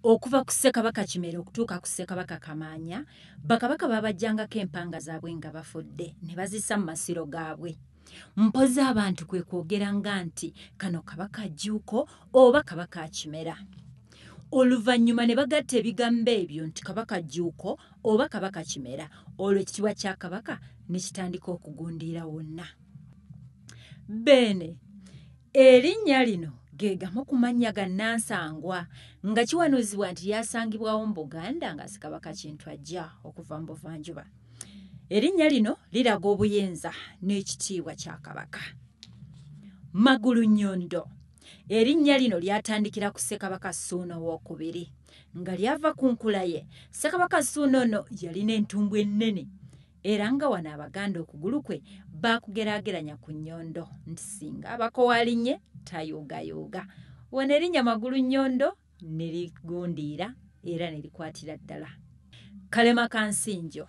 okuva ku Ssekabaka Kimera okutuuka ku Ssekabaka Kamaanya, bakabaka babajjangako empanga zaabwe nga bafudde ne bazissa mu masiro gaabwe. Mpozi abantu kwe kwogeranga nti kano Kabaka Jjuuko oba Kabaka Kimera. Oluvannyuma ne bagatta ebigambo ebyo nti Kabaka Jjuuko oba Kabaka Kimera, olwo ekitiibwa kya Kabaka ne kitandika okugundiira wonna. Bene, erinnya lino ge gamu ku mannya ga Nansangwa nga kiwanuuzibwa nti lyasangibwawo mu Buganda nga Ssekabaka Kintu ajja okuva mu buvanjuba. Erinnya lino liraga obuyinza n'ekitiibwa kya Kabaka. Magulunnyondo. Erinnya lino lyatandikira ku Ssekabaka Ssuuna II nga lyava ku nkula ye. Ssekabaka Ssuuna ono yalina entumbwe ennene era nga wano Abaganda okugulu kwe baakugeraageranya ku nnyondo nti singa abakowalinnye tayogayooga. Wano erinnya Magulunnyondo ne ligundiira era ne likwatira ddala. Kalema ka Nsinjo.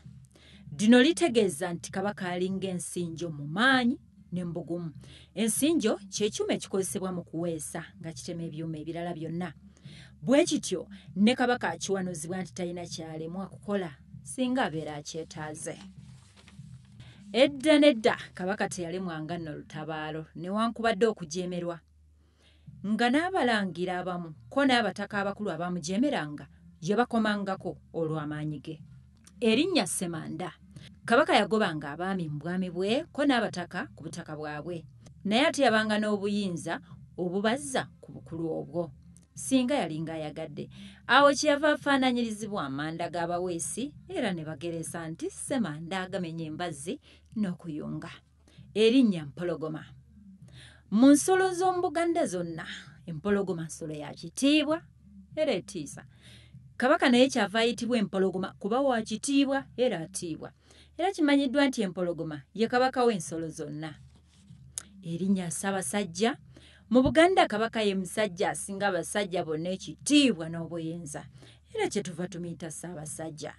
Dino litegeeza nti Kabaka alinga ensinjo mu maanyi ne mu bugumu. Ensinjo ky'ekyuma ekikozesebwa mu kuweesa nga kitema ebyuma ebirala byonna. Bwe kityo ne Kabaka akiwanuuzibwa nti talina kyalemwa kukola singa abeera akyetaaze. Edda nedda Kabaka teyalemwanga nno lutabaalo newankubadde okujeemerwa. Nga n'abalangira abamu ko n'abataka abakulu abamujeemeranga yabakomangako olw'amaanyi ge. Erinnya Ssemanda. Kabaka yagobanga abaami mu bwami bwe ko n'abataka ku butaka bwabwe. Naye ate yabanga n'obuyinza obubazza ku bukulu obwo singa yalinga ayagadde. Awo kyeyava afaananyirizibwa amanda g'abaweesi era ne bageresa nti Ssemanda agamenya embazzi n'okuyunga. Erinnya Mpologoma. Mu nsolo z'omu Buganda zonna empologoma nsolo ya kitiibwa era etiisa. Kabaka naye kyava ayitibwa empologoma kuba wa kitiibwa era atiibwa. Era kimanyiddwa nti empologoma ye Kabaka w'ensolo zonna. Erinnya Ssaabasajja. Mu Buganda Kabaka ye musajja asinga abasajja bonna ekitiibwa n'obuyinza era kyetuva tumuyita Ssaabasajja.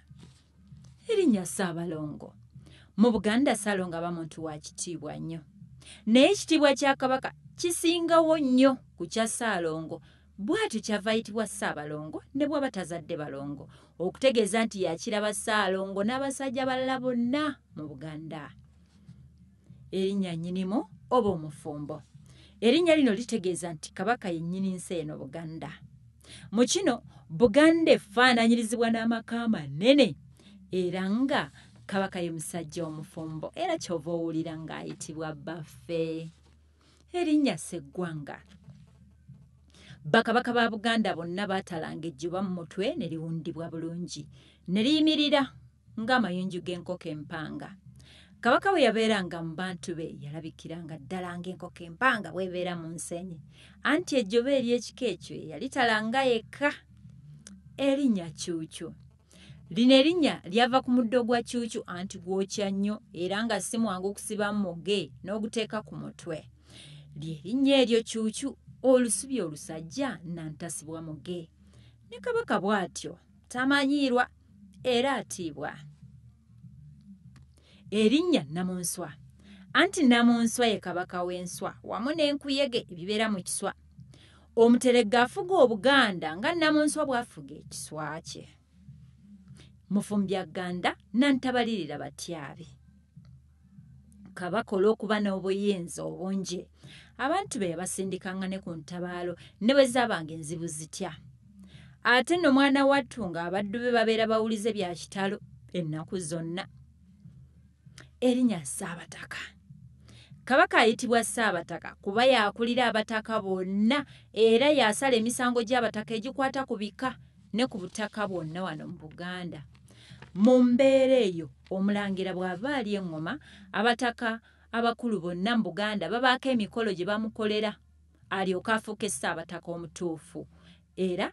Erinnya Ssaabalongo. Mu Buganda Ssaalongo aba muntu wa kitiibwa nnyo. Naye ekitiibwa kya Kabaka kisingawo nnyo ku kya Ssaalongo. Bw'atyo kyava ayitibwa Ssaabalongo ne bw'aba tazadde balongo okutegeeza nti yakiraba Ssaalongo n'abasajja balala bonna mu Buganda. Erinnya Nnyinimu oba Omufumbo. Erinnya lino litegeeza nti Kabaka ye nnyini nsi eno Buganda. Mu kino Buganda efaananyirizibwa n'amaka manene era nga Kabaka ye musajja omufumbo era kyova owulira ng'ayitibwa Baffe. Erinnya Sseggwanga. Bakabaka ba Buganda bonna baatalanga ejjuba mu mutwe ne liwundibwa bulungi ne liyimirira ng'amayunju g'enkoko empanga. Kabaka bwe yabeeranga mu bantu be yalabikiranga ddala ng'enkoko empanga bw'ebeera mu nsenyi anti ejjuba ery'ekika ekyo yalitalanga yekka. Erinnya Cuucu. Lino erinnya lyava ku muddo gwa cuucu anti gwokya nnyo era nga si mwangu kusiba muge n'oguteeka ku mutwe. Ly'erinnya eryo Cuucu olusubi olusajja nantasibwa muge. Ne Kabaka bw'atyo tamanyiirwa era atiibwa. Erinnya Namunswa. Anti Namunswa ye Kabaka w'enswa wamu n'enkuyege ebibeera mu kiswa. Omuteregga afuga Obuganda nga Namunswa bw'afuga ekiswa kye. Mufumbyagganda Nantabalirira Batyabi. Kabaka olw'okuba n'obuyinza obungi abantu be yabasindikanga ne ku ntabaalo ne bwe zaabanga enzibu zitya. Ate nno mwana wattu ng'abaddu be babeera bawulize bya kitalo ennaku zonna. Erinnya Ssaabataka. Kabaka ayitibwa Ssaabataka kuba yaakulira abataka bonna era yasala emisango gy'abataka egikwata ku bika ne ku butaka bwonna wano mu Buganda. Mu mbeera eyo omulangira bw'ava ali engoma abataka abakulu bonna mu Buganda babaako emikolo gye bamukolera alyoke afuuke Ssaabataka omutuufu era